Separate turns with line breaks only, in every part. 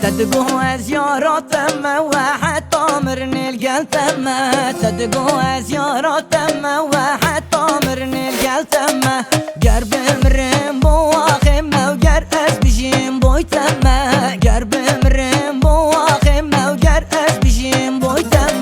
تدقو زياراتم وحتى مرني القلتم تدقو زياراتم وحتى مرني القلتم قرب مرن بواخم وقر أس بجيم بويتم قرب مرن بواخم وقر أس بجيم بويتم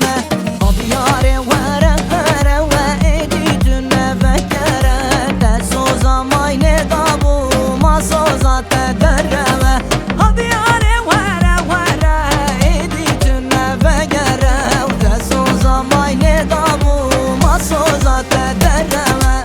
أبياري ورا هرا وإيدي تنفكرا تسوزا مايني دابو ما سوزا تدروا أبياري ورا ورا إيدي تنفكرا وتسوزا مايني دابو ما سوزا تدروا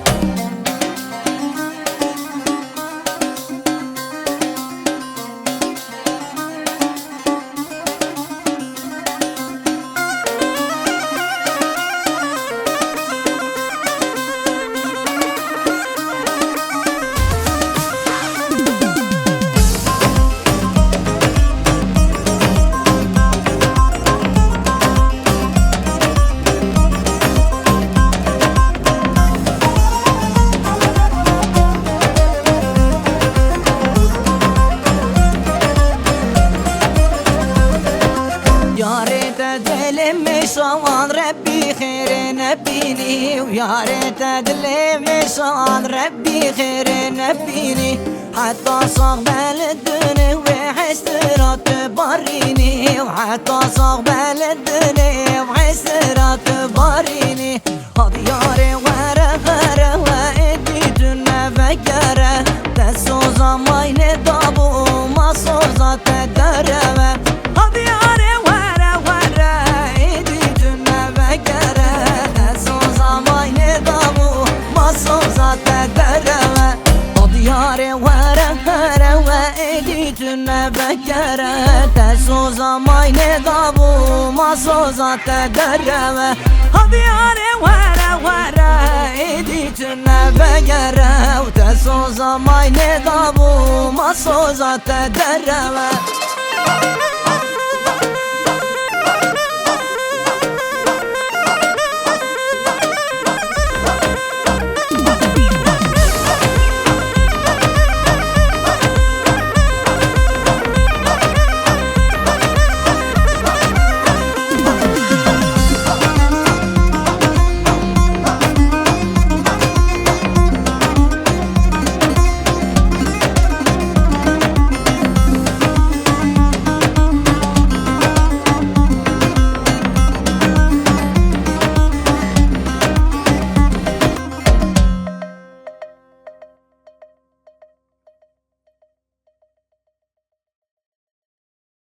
يا ريت دلمي شان ربي خير نبيني ويا ريت دلمي شان ربي خير نبيني حتى صقبل الدنيا وحسرات تبريني وحتى صقبل الدنيا وحسرات تبريني هدياري ورا ورا وإدي تنفكرة تسوزا مايني دابو ما سوزا تدروا أبياري ورا هرا وإيدي تنفكرا تسوزا مايني دابو ما سوزا تدروا أبياري ورا ورا إيدي تنفكرا وتسوزا مايني دابو ما سوزا تدروا